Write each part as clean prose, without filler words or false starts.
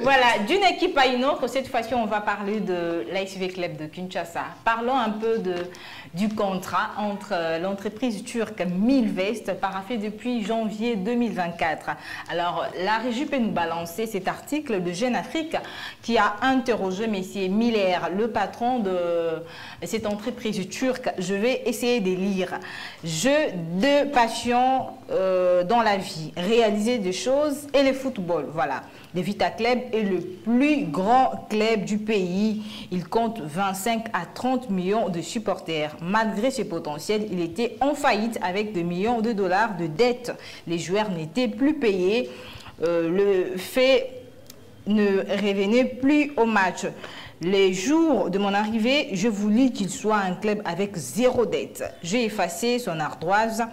Voilà, d'une équipe à une autre, cette fois-ci, on va parler de l'ASV Club de Kinshasa. Parlons un peu du contrat entre l'entreprise turque Milvest, paraphé depuis janvier 2024. Alors, la régie peut nous balancer cet article de Jeune Afrique qui a interrogé M. Miller, le patron de cette entreprise turque. Je vais essayer de lire. Jeu de passion dans la vie, réaliser des choses et le football. Voilà. Le Vita Club est le plus grand club du pays. Il compte 25 à 30 millions de supporters. Malgré ce potentiel, il était en faillite avec des millions de dollars de dettes. Les joueurs n'étaient plus payés. Le fait ne revenait plus au match. Les jours de mon arrivée, je voulais qu'il soit un club avec zéro dette. J'ai effacé son ardoise.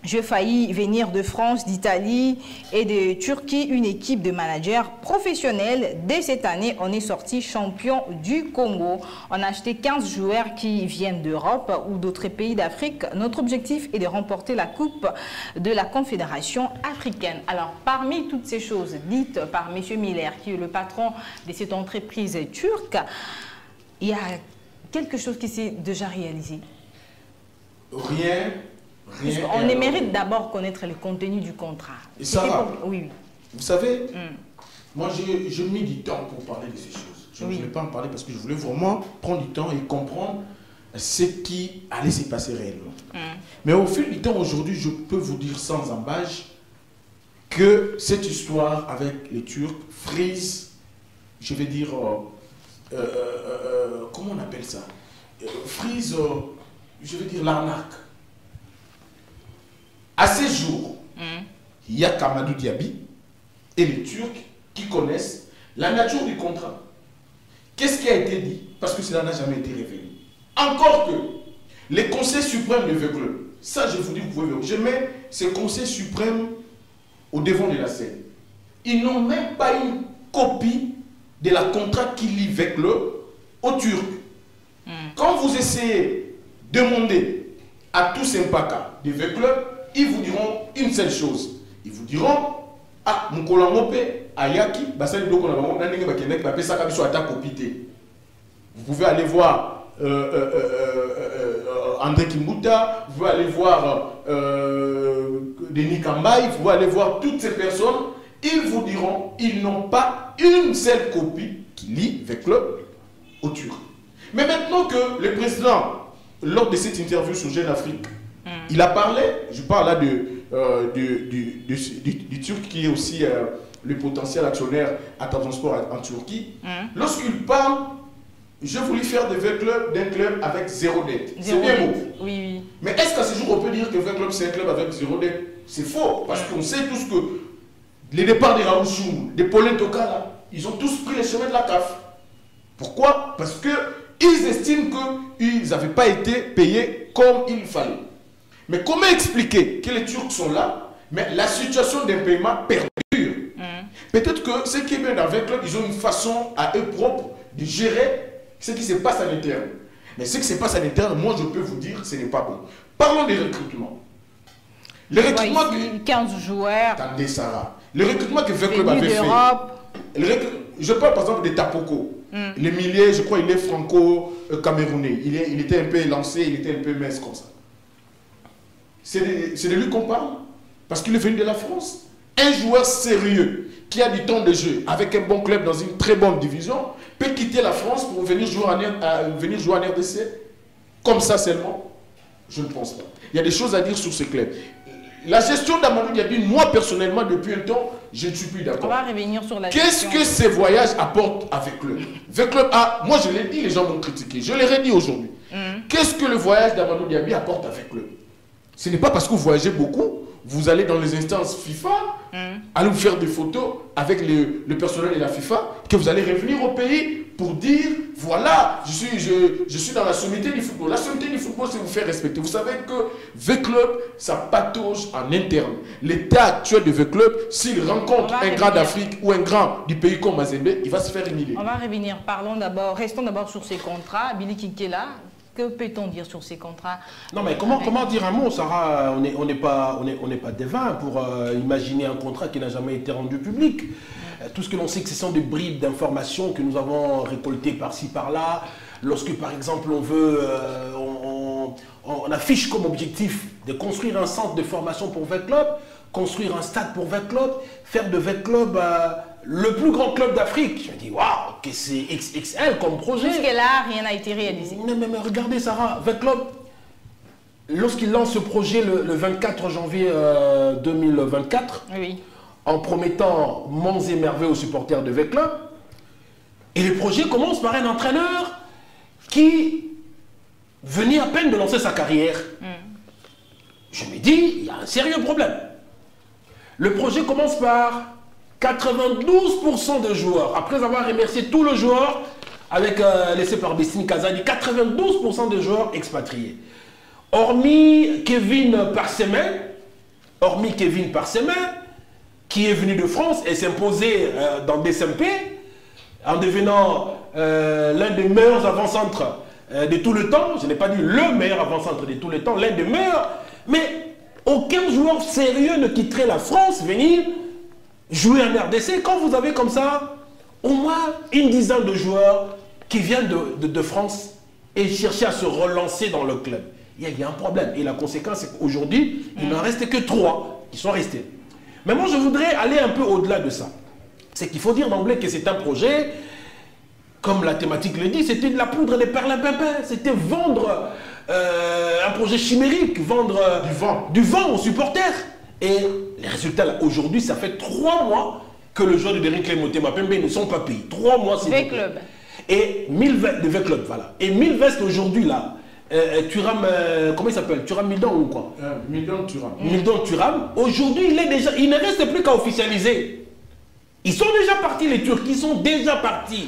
J'ai failli venir de France, d'Italie et de Turquie, une équipe de managers professionnels. Dès cette année, on est sorti champion du Congo. On a acheté 15 joueurs qui viennent d'Europe ou d'autres pays d'Afrique. Notre objectif est de remporter la Coupe de la Confédération africaine. Alors, parmi toutes ces choses dites par M. Miller, qui est le patron de cette entreprise turque, il y a quelque chose qui s'est déjà réalisé? Rien. On mérite d'abord connaître le contenu du contrat. Et ça va. Oui. Vous savez, moi j'ai mis du temps pour parler de ces choses. Je ne voulais pas en parler parce que je voulais vraiment prendre du temps et comprendre ce qui allait se passer réellement. Mais au fil du temps, aujourd'hui, je peux vous dire sans embâche que cette histoire avec les Turcs frise, je vais dire, comment on appelle ça, frise, je vais dire l'arnaque. À ces jours, il y a Kamadou Diaby et les Turcs qui connaissent la nature du contrat. Qu'est-ce qui a été dit? Parce que cela n'a jamais été révélé. Encore que les conseils suprêmes de Club, ça je vous dis, vous pouvez voir, je mets ces conseils suprêmes au devant de la scène. Ils n'ont même pas une copie de la contrat qui lie Club aux Turcs. Quand vous essayez de demander à tous ces Mpaka de Club, ils vous diront une seule chose. Ils vous diront, ah, mon Mope, Ayaki, vous pouvez aller voir André Kimbuta, vous pouvez aller voir Denis Kambaï, vous pouvez aller voir toutes ces personnes. Ils vous diront, ils n'ont pas une seule copie qui lie Club au Turc. Mais maintenant que le président, lors de cette interview sur Jeune Afrique, il a parlé, je parle là du Turc qui est aussi le potentiel actionnaire à Trabzonspor en Turquie. Lorsqu'il parle, je voulais faire d'un club avec zéro dette. C'est bien beau. Oui. Mais est-ce qu'à ce jour on peut dire que Club c'est un club avec zéro dette? C'est faux, parce qu'on sait tous que les départs des Raouchoum, des Paulin Tokala, ils ont tous pris les chemins de la CAF. Pourquoi? Parce qu'ils estiment qu'ils n'avaient pas été payés comme il fallait. Mais comment expliquer que les Turcs sont là, mais la situation d'un paiement perdure? Peut-être que ce qui est bien avec Club, ils ont une façon à eux propres de gérer ce qui se passe à l'interne. Mais ce qui se passe à l'interne, moi je peux vous dire, ce n'est pas bon. Parlons des recrutements. Le recrutement ici, 15 joueurs. Attendez, Sarah. Le recrutement que Club avait fait. Je parle par exemple de Tapoko. Le milieu, je crois, il est franco-camerounais. Il était un peu lancé, il était un peu mince comme ça. C'est de lui qu'on parle, parce qu'il est venu de la France. Un joueur sérieux, qui a du temps de jeu, avec un bon club dans une très bonne division, peut quitter la France pour venir jouer en RDC. Comme ça seulement, je ne pense pas. Il y a des choses à dire sur ce club. La gestion d'Amadou Diaby, moi personnellement, depuis un temps, je ne suis plus d'accord. On va revenir sur la Qu'est-ce que ces voyages apportent avec Club? Moi je l'ai dit, les gens m'ont critiqué. Je l'ai redit aujourd'hui. Qu'est-ce que le voyage d'Amadou Diaby apporte avec Club? Ce n'est pas parce que vous voyagez beaucoup, vous allez dans les instances FIFA, allez vous faire des photos avec le personnel de la FIFA, que vous allez revenir au pays pour dire, voilà, je suis dans la sommité du football. La sommité du football, c'est vous faire respecter. Vous savez que Club, ça patauge en interne. L'état actuel de Club, s'il rencontre un grand d'Afrique ou un grand du pays comme Mazembe, il va se faire humilier. On va revenir, restons d'abord sur ces contrats. Billy Kikela, Que peut-on dire sur ces contrats? Non, mais comment dire un mot, Sarah? On n'est pas devin pour imaginer un contrat qui n'a jamais été rendu public. Tout ce que l'on sait, que ce sont des bribes d'informations que nous avons récoltées par-ci, par-là. Lorsque, par exemple, on veut, on affiche comme objectif de construire un centre de formation pour VetClub, construire un stade pour VetClub, faire de VetClub le plus grand club d'Afrique. Je me dis, waouh, que c'est XXL comme projet. Jusque-là, rien n'a été réalisé. Mais regardez, Sarah, VetClub, lorsqu'il lance ce projet le 24 janvier 2024, oui, en promettant monts et merveilles aux supporters de VetClub, et le projet commence par un entraîneur qui venait à peine de lancer sa carrière. Je me dis, il y a un sérieux problème. Le projet commence par 92% de joueurs, après avoir remercié tous les joueurs, avec laissé par Bessine Kazani, 92% de joueurs expatriés. Hormis Kevin Parsemin, qui est venu de France et s'est imposé dans DSMP, en devenant l'un des meilleurs avant-centres de tout le temps. Je n'ai pas dit le meilleur avant-centre de tout le temps, l'un des meilleurs. Mais aucun joueur sérieux ne quitterait la France venir jouer en RDC quand vous avez comme ça au moins une dizaine de joueurs qui viennent de France et chercher à se relancer dans le club. Il y a un problème. Et la conséquence, c'est qu'aujourd'hui, il n'en reste que 3 qui sont restés. Mais moi, je voudrais aller un peu au-delà de ça. C'est qu'il faut dire d'emblée que c'est un projet, comme la thématique le dit, c'était de la poudre des perlimpinpins. C'était vendre un projet chimérique, vendre du vent aux supporters. Et les résultats, aujourd'hui, ça fait 3 mois que le joueur de Derrick Motema Pembe ne sont pas payés. 3 mois, c'est VetClub. Et 1000 vestes de VetClub, voilà. Et 1000 vestes aujourd'hui, là, Thuram, comment il s'appelle? Thuram Midon ou quoi? Midon Thuram. Midon Thuram. Aujourd'hui, il ne reste plus qu'à officialiser. Ils sont déjà partis, les Turcs, ils sont déjà partis.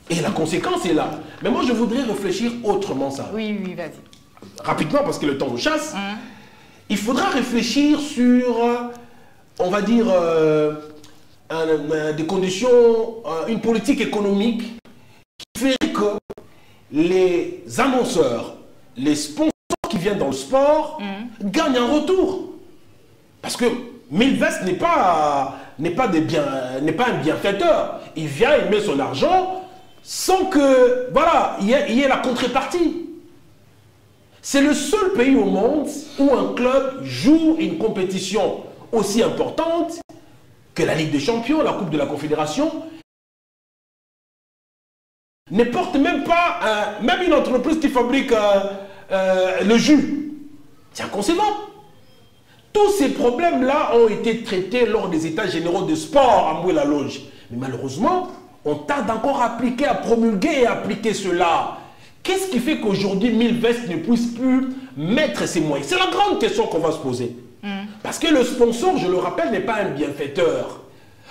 Et la conséquence est là. Mais moi, je voudrais réfléchir autrement, ça. Oui, vas-y. Rapidement, parce que le temps vous chasse. Il faudra réfléchir sur, on va dire, des conditions, une politique économique qui fait que les annonceurs, les sponsors qui viennent dans le sport gagnent un retour. Parce que 1000 vestes n'est pas un bienfaiteur. Il vient, il met son argent sans que, voilà, il y ait la contrepartie. C'est le seul pays au monde où un club joue une compétition aussi importante que la Ligue des Champions, la Coupe de la Confédération, ne porte même pas, même une entreprise qui fabrique le jus. C'est inconcevable. Tous ces problèmes-là ont été traités lors des états généraux de sport à Moué-la-Loge. Mais malheureusement, on tarde encore à appliquer, à promulguer et à appliquer cela. Qu'est-ce qui fait qu'aujourd'hui 1000 vestes ne puissent plus mettre ces moyens? C'est la grande question qu'on va se poser. Parce que le sponsor, je le rappelle, n'est pas un bienfaiteur.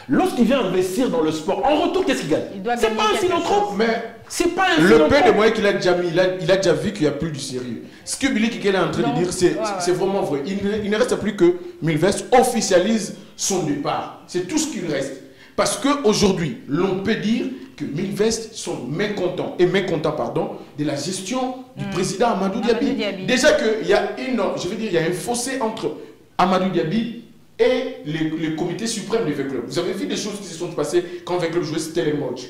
Lorsqu'il vient investir dans le sport, en retour, qu'est-ce qu'il gagne? C'est pas un philanthrope. Mais c'est pas un le peu de moyens qu'il a déjà mis, il a déjà vu qu'il n'y a plus du sérieux. Ce que Billy Kikele est en train de dire, c'est vraiment vrai. Il ne reste plus que 1000 vestes officialise son départ. C'est tout ce qu'il reste. Parce qu'aujourd'hui, l'on peut dire que 1000 vestes sont mécontents de la gestion du président Amadou Diaby. Déjà qu'il y a il y a un fossé entre Amadou Diaby et le comité suprême du VetClub. Vous avez vu des choses qui se sont passées quand VetClub jouait Stellenbosch.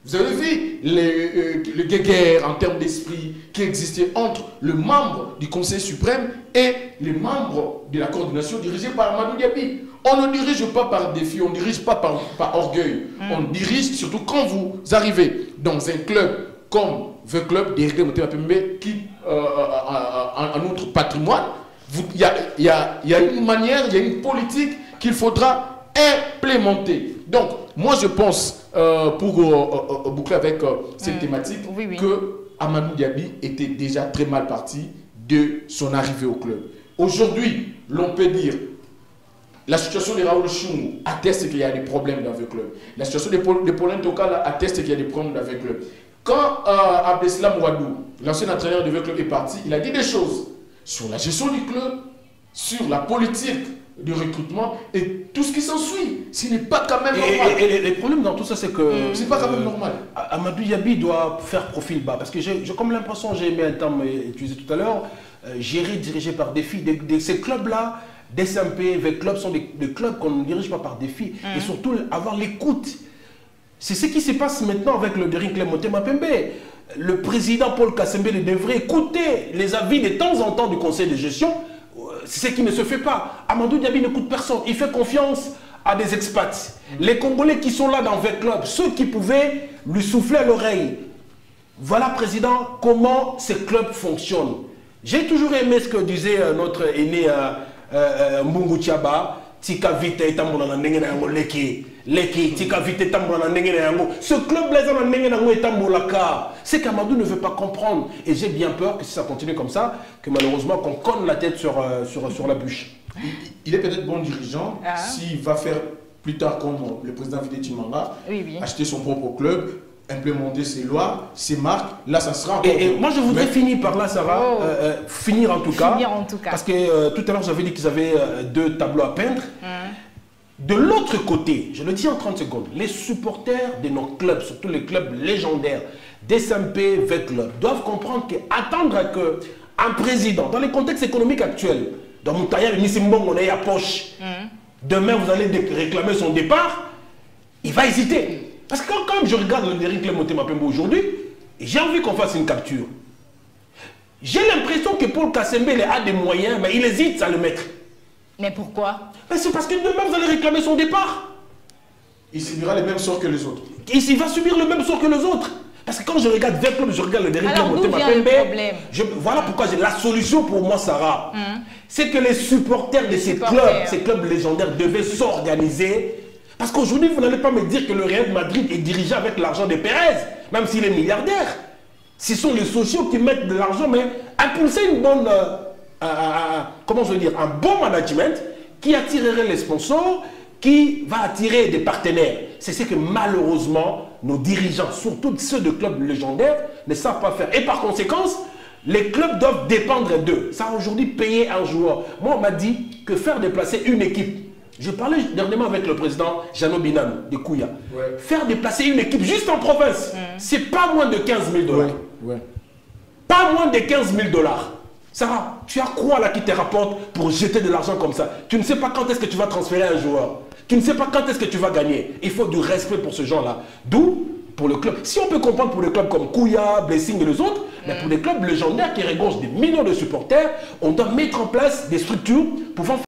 Vous avez vu le guéguerre en termes d'esprit qui existait entre le membre du conseil suprême et les membres de la coordination dirigée par Amadou Diaby. On ne dirige pas par défi, on ne dirige pas par orgueil. On dirige surtout quand vous arrivez dans un club comme VetClub, Derrick Motema Pembe, qui a un autre patrimoine. Il y a une manière, il y a une politique qu'il faudra implémenter. Donc, moi je pense, pour boucler avec cette thématique, que Amadou Diaby était déjà très mal parti de son arrivée au club. Aujourd'hui, l'on peut dire, la situation de Raoul Chou atteste qu'il y a des problèmes dans le club. La situation de Paulin Tokala atteste qu'il y a des problèmes dans le club. Quand Abdeslam Ouadou, l'ancien entraîneur du club, est parti, il a dit des choses sur la gestion du club, sur la politique de recrutement et tout ce qui s'ensuit. Ce n'est pas quand même normal. Et les problèmes dans tout ça, c'est que... C'est pas quand même normal. Amadou Yabi doit faire profil bas. Parce que j'ai comme l'impression, j'ai aimé un terme utilisé tout à l'heure, gérer, dirigé par défi. Ces clubs-là, SMP, V-Club, sont des clubs qu'on ne dirige pas par défi. Et surtout, avoir l'écoute. C'est ce qui se passe maintenant avec le Derinkle Motema Pembe. Le président Paul Kasembele devrait écouter les avis de temps en temps du conseil de gestion. C'est ce qui ne se fait pas. Amadou Diaby n'écoute personne. Il fait confiance à des expats. Les Congolais qui sont là dans V-Club, ceux qui pouvaient lui souffler à l'oreille. Voilà, président, comment ces clubs fonctionnent. J'ai toujours aimé ce que disait notre aîné Mbungu Tchaba. Tika vite etambola na ndenge na yango leki tika vite etambola na ndenge na yango. Ce club là na ndenge na yango etambolaka. C'est qu'Amadou ne veut pas comprendre et j'ai bien peur que si ça continue comme ça, que malheureusement qu'on conne la tête sur la bûche. Il est peut-être bon dirigeant s'il va faire plus tard comme le président Vide Chimanga, acheter son propre club, implémenter ses lois, ses marques, là ça sera encore... Et moi je voudrais finir par là, Sarah, finir en tout cas, parce que tout à l'heure j'avais dit qu'ils avaient 2 tableaux à peindre. De l'autre côté, je le dis en 30 secondes, les supporters de nos clubs, surtout les clubs légendaires, SMP, V-Club, doivent comprendre qu'attendre qu'un président, dans les contextes économiques actuels, dans Moutaya, le Nisimbong, on est à poche, demain vous allez réclamer son départ, il va hésiter. Parce que quand même je regarde le Derinkle Motema Pembe aujourd'hui, j'ai envie qu'on fasse une capture. J'ai l'impression que Paul Kasembele a des moyens, mais il hésite à le mettre. Mais pourquoi? C'est parce que demain vous allez réclamer son départ. Il subira les mêmes sorts que les autres. Il va subir le même sort que les autres. Parce que quand je regarde V-Club, je regarde le Derinkle Motema Pembe. Voilà pourquoi j'ai la solution pour moi, Sarah. C'est que les supporters de ces clubs légendaires devaient s'organiser. Parce qu'aujourd'hui, vous n'allez pas me dire que le Real Madrid est dirigé avec l'argent de Pérez, même s'il est milliardaire. Ce sont les sociaux qui mettent de l'argent, mais impulser une bonne, comment je veux dire, un bon management qui attirerait les sponsors, qui va attirer des partenaires. C'est ce que malheureusement, nos dirigeants, surtout ceux de clubs légendaires, ne savent pas faire. Et par conséquent, les clubs doivent dépendre d'eux. Ça a aujourd'hui payé un joueur. Moi, on m'a dit que faire déplacer une équipe, je parlais dernièrement avec le président Jeannot Binan de Kouya. Faire déplacer une équipe juste en province, c'est pas moins de 15 000 $. Pas moins de 15 000 $. Sarah, tu as quoi là qui te rapporte pour jeter de l'argent comme ça? Tu ne sais pas quand est-ce que tu vas transférer un joueur. Tu ne sais pas quand est-ce que tu vas gagner. Il faut du respect pour ce genre-là. D'où, pour le club, si on peut comprendre pour les clubs comme Kouya, Blessing et les autres, mais pour les clubs légendaires qui regorgent des millions de supporters, on doit mettre en place des structures pouvant